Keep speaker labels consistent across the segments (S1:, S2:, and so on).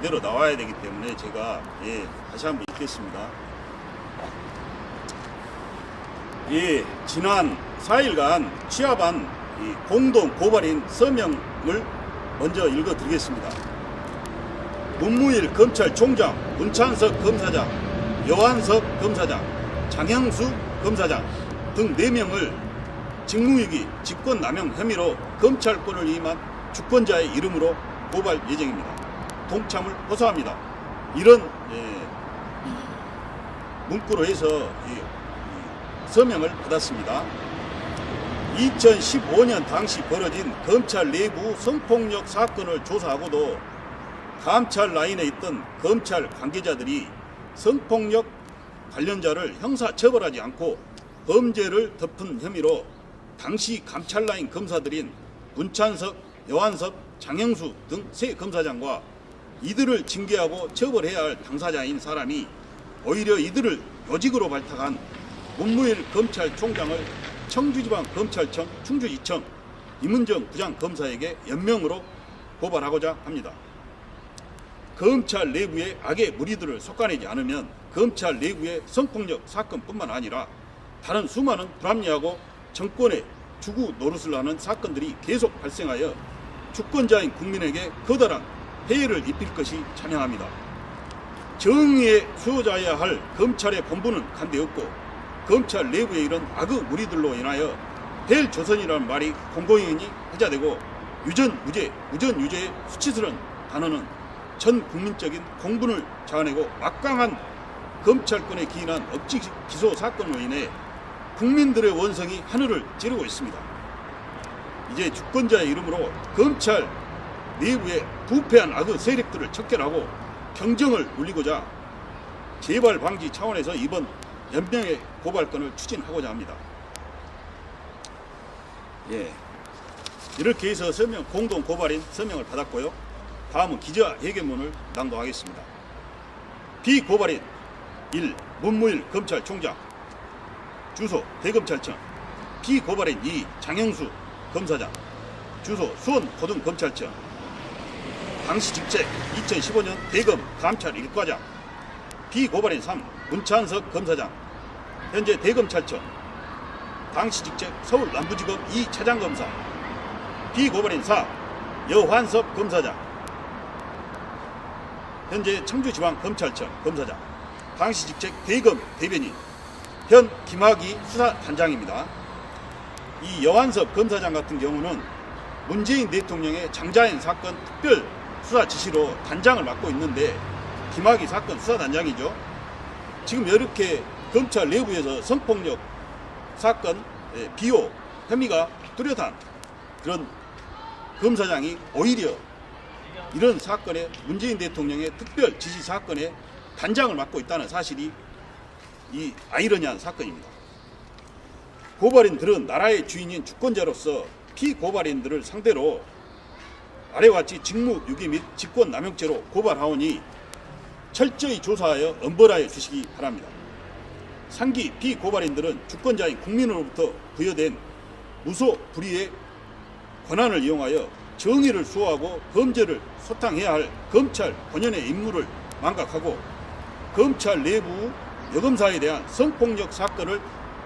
S1: 그대로 나와야 되기 때문에 제가 다시 한번 읽겠습니다. 지난 4일간 취합한 공동 고발인 서명을 먼저 읽어드리겠습니다. 문무일 검찰총장, 문찬석 검사장, 여완석 검사장, 장형수 검사장 등 4명을 직무유기, 직권남용 혐의로 검찰권을 위임한 주권자의 이름으로 고발 예정입니다. 동참을 호소합니다. 이런 문구로 해서 서명을 받았습니다. 2015년 당시 벌어진 검찰 내부 성폭력 사건을 조사하고도 감찰 라인에 있던 검찰 관계자들이 성폭력 관련자를 형사처벌하지 않고 범죄를 덮은 혐의로 당시 감찰 라인 검사들인 문찬석, 여완석, 장형수 등 3 검사장과 이들을 징계하고 처벌해야 할 당사자인 사람이 오히려 이들을 요직으로 발탁한 문무일 검찰총장을 청주지방검찰청 충주지청 임은정 부장검사에게 연명으로 고발하고자 합니다. 검찰 내부의 악의 무리들을 솎아내지 않으면 검찰 내부의 성폭력 사건뿐만 아니라 다른 수많은 불합리하고 정권의 주구 노릇을 하는 사건들이 계속 발생하여 주권자인 국민에게 커다란 해해를 입힐 것이 찬양합니다. 정의의 수호자여야 할 검찰의 본분은 간대없고 검찰 내부의 이런 악의 무리들로 인하여 헬조선이라는 말이 공공연히 회자되고 유전무죄, 무전유죄의 수치스러운 단어는 전 국민적인 공분을 자아내고 막강한 검찰권에 기인한 억지 기소 사건으로 인해 국민들의 원성이 하늘을 찌르고 있습니다. 이제 주권자의 이름으로 검찰 내부의 부패한 악의 세력들을 척결하고 경정을 울리고자 재발 방지 차원에서 이번 연명의 고발건을 추진하고자 합니다. 이렇게 해서 공동 고발인 서명을 받았고요. 다음은 기자회견문을 낭독하겠습니다. 비고발인 1. 문무일 검찰총장 주소 대검찰청 비고발인 2. 장형수 검사장 주소 수원고등검찰청 당시 직책 2015년 대검 감찰 1과장 비고발인 3. 문찬석 검사장 현재 대검찰청 당시 직책 서울 남부지검 2차장검사 비고발인 4. 여환섭 검사장 현재 청주지방검찰청 검사장 당시 직책 대검 대변인 현 김학의 수사단장입니다. 이 여환섭 검사장 같은 경우는 문재인 대통령의 장자연 사건 특별 수사 지시로 단장을 맡고 있는데 김학의 사건 수사단장이죠. 지금 이렇게 검찰 내부에서 성폭력 사건 비호 혐의가 뚜렷한 그런 검사장이 오히려 이런 사건에 문재인 대통령의 특별 지시 사건에 단장을 맡고 있다는 사실이 이 아이러니한 사건입니다. 고발인들은 나라의 주인인 주권자로서 피고발인들을 상대로 아래와 같이 직무유기 및 직권남용죄로 고발하오니 철저히 조사하여 엄벌하여 주시기 바랍니다. 상기 피고발인들은 주권자인 국민으로부터 부여된 무소 불위의 권한을 이용하여 정의를 수호하고 범죄를 소탕해야 할 검찰 본연의 임무를 망각하고 검찰 내부 여검사에 대한 성폭력 사건을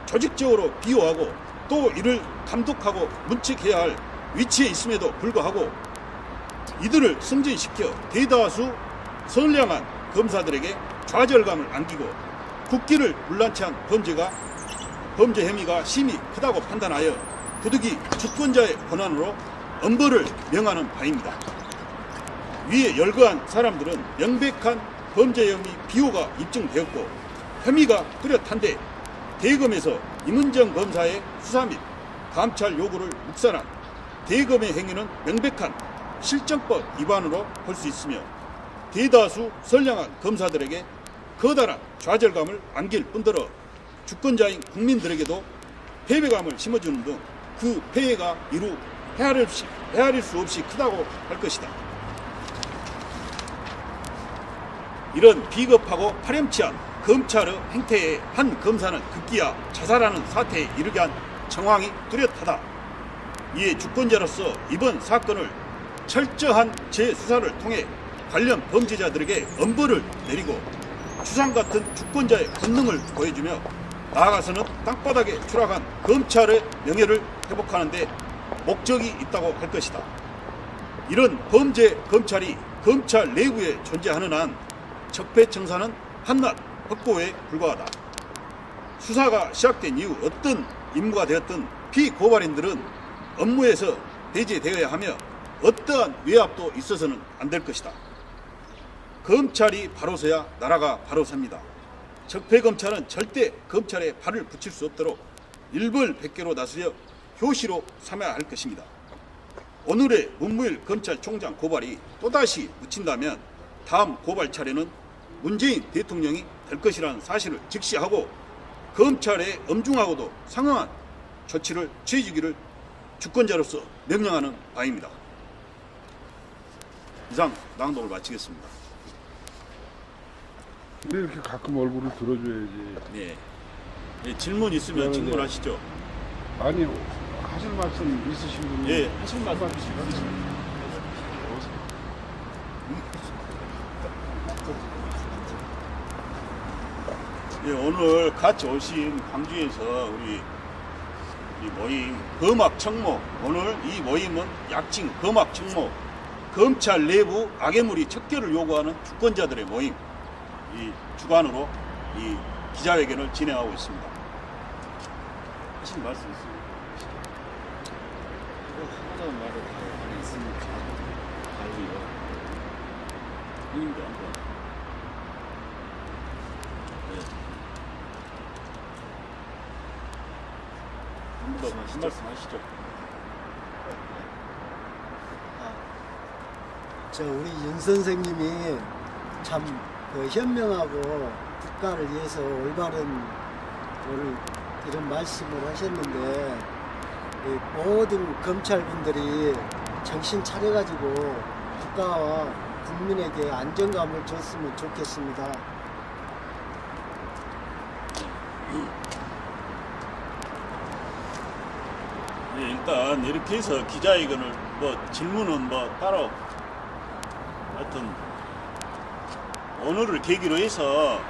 S1: 조직적으로 비호하고 또 이를 감독하고 문책해야 할 위치에 있음에도 불구하고 이들을 승진시켜 대다수 선량한 검사들에게 좌절감을 안기고 국기를 물란치 한 범죄 혐의가 심히 크다고 판단하여 부득이 주권자의 권한으로 엄벌을 명하는 바입니다. 위에 열거한 사람들은 명백한 범죄 혐의 비호가 입증되었고 혐의가 뚜렷한데 대검에서 임은정 검사의 수사 및 감찰 요구를 묵살한 대검의 행위는 명백한 실정법 위반으로 볼 수 있으며 대다수 선량한 검사들에게 커다란 좌절감을 안길 뿐더러 주권자인 국민들에게도 패배감을 심어주는 등 그 폐해가 이루 헤아릴 수 없이 크다고 할 것이다. 이런 비겁하고 파렴치한 검찰의 행태에 한 검사는 급기야 자살하는 사태에 이르게 한 정황이 뚜렷하다. 이에 주권자로서 이번 사건을 철저한 재수사를 통해 관련 범죄자들에게 엄벌을 내리고 추상 같은 주권자의 권능을 보여주며 나아가서는 땅바닥에 추락한 검찰의 명예를 회복하는 데 목적이 있다고 할 것이다. 이런 범죄 검찰이 검찰 내부에 존재하는 한 적폐청산은 한낱 헛고에 불과하다. 수사가 시작된 이후 어떤 임무가 되었든 피고발인들은 업무에서 배제되어야 하며 어떠한 외압도 있어서는 안 될 것이다. 검찰이 바로 서야 나라가 바로 섭니다. 적폐검찰은 절대 검찰에 발을 붙일 수 없도록 일벌백계로 나서려 효시로 삼아야 할 것입니다. 오늘의 문무일 검찰총장 고발이 또다시 묻힌다면 다음 고발 차례는 문재인 대통령이 될 것이라는 사실을 직시하고 검찰에 엄중하고도 상응한 조치를 취해주기를 주권자로서 명령하는 바입니다. 이상 낭독을 마치겠습니다.
S2: 근데 이렇게 가끔 얼굴을 들어줘야지.
S1: 네. 네, 질문 있으면 질문하시죠.
S2: 아니, 하실 말씀 있으신 분이.
S1: 예, 하실 말씀 있으시죠. 예, 오늘 같이 오신 광주에서 우리 모임 검악청모, 오늘 이 모임은 약칭 검악청모, 검찰 내부 악의물이 척결을 요구하는 주권자들의 모임 이 주관으로 이 기자회견을 진행하고 있습니다. 하신 말씀 있습니까?
S3: 하자는 말을 다 있으니까 달리요.
S1: 님도 한번. 네. 한번 더 한 말씀 하시죠.
S3: 우리 윤 선생님이 참 현명하고 국가를 위해서 올바른 오늘 이런 말씀을 하셨는데 모든 검찰분들이 정신 차려가지고 국가와 국민에게 안정감을 줬으면 좋겠습니다.
S1: 네, 일단 이렇게 해서 기자회견을 질문은 따로 하여튼 오늘을 계기로 해서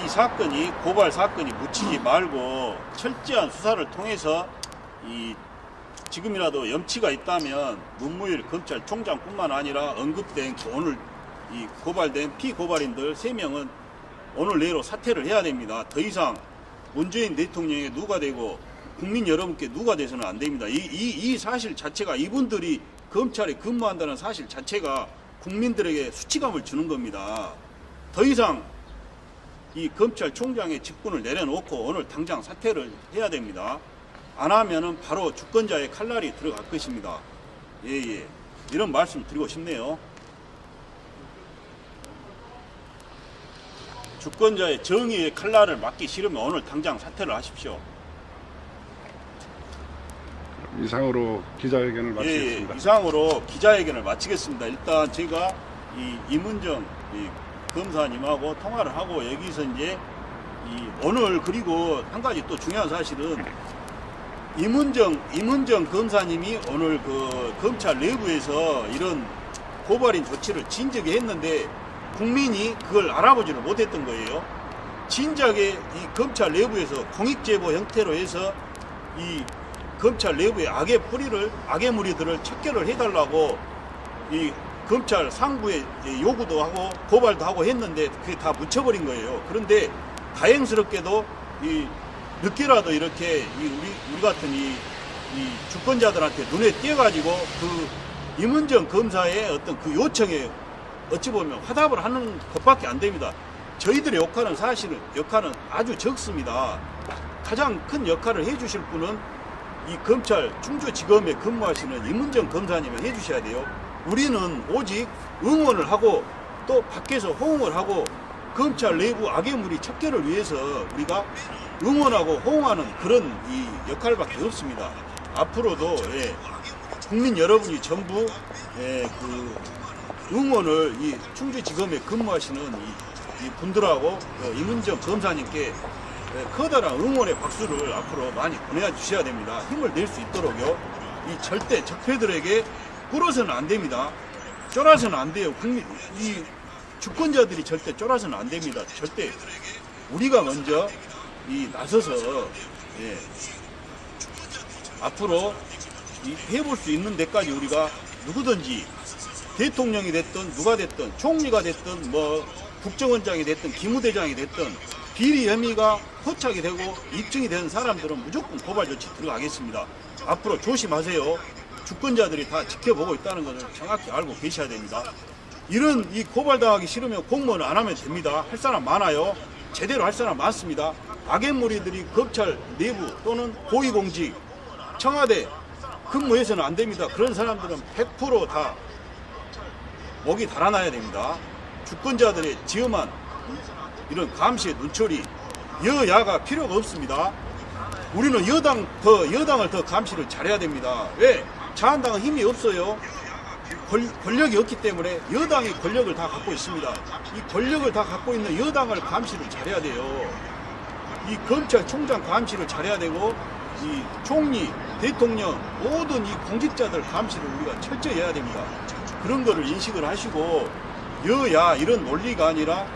S1: 이 사건이 고발 사건이 묻히지 말고 철저한 수사를 통해서 지금이라도 염치가 있다면 문무일 검찰총장뿐만 아니라 언급된 오늘 이 고발된 피고발인들 3명은 오늘 내로 사퇴를 해야 됩니다. 더 이상 문재인 대통령에 누가 되고 국민 여러분께 누가 돼서는 안 됩니다. 이 사실 자체가 이분들이 검찰에 근무한다는 사실 자체가 국민들에게 수치감을 주는 겁니다. 더 이상 이 검찰총장의 직분을 내려놓고 오늘 당장 사퇴를 해야 됩니다. 안 하면은 바로 주권자의 칼날이 들어갈 것입니다. 예. 이런 말씀 드리고 싶네요. 주권자의 정의의 칼날을 맞기 싫으면 오늘 당장 사퇴를 하십시오.
S2: 이상으로 기자회견을 마치겠습니다.
S1: 예, 이상으로 기자회견을 마치겠습니다. 일단 제가 이문정 검사님하고 통화를 하고 여기서 이제 오늘 그리고 한 가지 또 중요한 사실은 이문정 검사님이 오늘 그 검찰 내부에서 이런 고발인 조치를 진작에 했는데 국민이 그걸 알아보지를 못했던 거예요. 진작에 이 검찰 내부에서 공익제보 형태로 해서 이 검찰 내부의 악의 무리들을 척결을 해달라고 이 검찰 상부에 요구도 하고 고발도 하고 했는데 그게 다 묻혀버린 거예요. 그런데 다행스럽게도 늦게라도 이렇게 우리 같은 이 주권자들한테 눈에 띄어가지고 그 이문정 검사의 어떤 그 요청에 어찌 보면 화답을 하는 것밖에 안 됩니다. 저희들의 역할은 아주 적습니다. 가장 큰 역할을 해주실 분은 이 검찰 충주지검에 근무하시는 이문정 검사님이 해주셔야 돼요. 우리는 오직 응원을 하고 또 밖에서 호응을 하고 검찰 내부 악의무리 척결을 위해서 우리가 응원하고 호응하는 그런 이 역할밖에 없습니다. 앞으로도 국민 여러분이 전부 그 응원을 이 충주지검에 근무하시는 이 분들하고 이문정 검사님께 커다란 응원의 박수를 앞으로 많이 보내주셔야 됩니다. 힘을 낼 수 있도록요. 이 절대 적폐들에게 꿇어서는 안 됩니다. 쫄아서는 안 돼요. 이 주권자들이 절대 쫄아서는 안 됩니다. 절대 우리가 먼저 나서서 예, 앞으로 해볼 수 있는 데까지 우리가 누구든지 대통령이 됐든 누가 됐든 총리가 됐든 뭐 국정원장이 됐든 기무대장이 됐든 비리 혐의가 포착이 되고 입증이 된 사람들은 무조건 고발 조치 들어가겠습니다. 앞으로 조심하세요. 주권자들이 다 지켜보고 있다는 것을 정확히 알고 계셔야 됩니다. 이런 고발당하기 싫으면 공무원 안 하면 됩니다. 할 사람 많아요. 제대로 할 사람 많습니다. 악앤무리들이 검찰 내부 또는 고위공직 청와대 근무해서는 안 됩니다. 그런 사람들은 100% 다 목이 달아나야 됩니다. 주권자들의 지엄한 이런 감시의 눈초리, 여야가 필요가 없습니다. 우리는 여당을 더 감시를 잘해야 됩니다. 왜? 자한당은 힘이 없어요. 권력이 없기 때문에 여당이 권력을 다 갖고 있습니다. 이 권력을 다 갖고 있는 여당을 감시를 잘해야 돼요. 이 검찰총장 감시를 잘해야 되고, 이 총리, 대통령, 모든 이 공직자들 감시를 우리가 철저히 해야 됩니다. 그런 거를 인식을 하시고, 여야 이런 논리가 아니라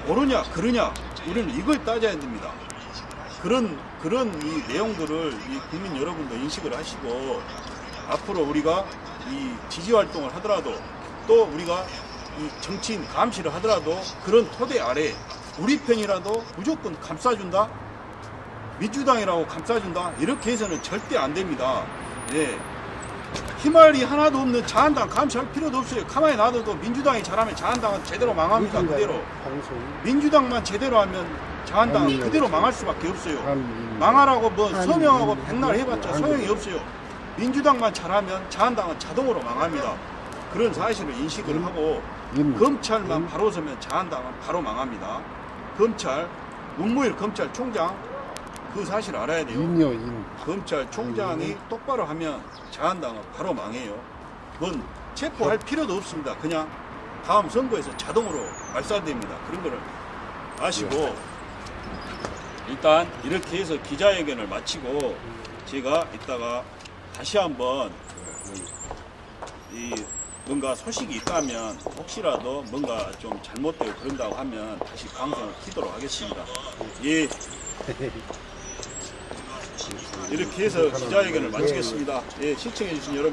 S1: 옳으냐 그르냐 우리는 이걸 따져야 됩니다. 그런 이 내용들을 이 국민 여러분도 인식을 하시고, 앞으로 우리가 이 지지 활동을 하더라도 또 우리가 이 정치인 감시를 하더라도 그런 토대 아래 우리 편이라도 무조건 감싸준다, 민주당이라고 감싸준다, 이렇게 해서는 절대 안 됩니다. 예. 희말이 하나도 없는 자한당 감시할 필요도 없어요. 가만히 놔둬도 민주당이 잘하면 자한당은 제대로 망합니다. 그대로. 민주당만 제대로 하면 자한당은 그대로 망할 수밖에 없어요. 망하라고 뭐 서명하고 백날 해봤자 소용이 없어요. 민주당만 잘하면 자한당은 자동으로 망합니다. 그런 사실을 인식을 하고 검찰만 바로 서면 자한당은 바로 망합니다. 문무일 검찰총장 그 사실 알아야 돼요. 검찰총장이 똑바로 하면 자한당은 바로 망해요. 그건 체포할 필요도 없습니다. 그냥 다음 선거에서 자동으로 말살됩니다. 그런 거를 아시고, 일단 이렇게 해서 기자회견을 마치고 제가 이따가 다시 한번 뭔가 소식이 있다면, 혹시라도 뭔가 좀 잘못되고 그런다고 하면 다시 방송을 키도록 하겠습니다. 예. 이렇게 해서 기자회견을 마치겠습니다. 예, 시청해주신 여러분.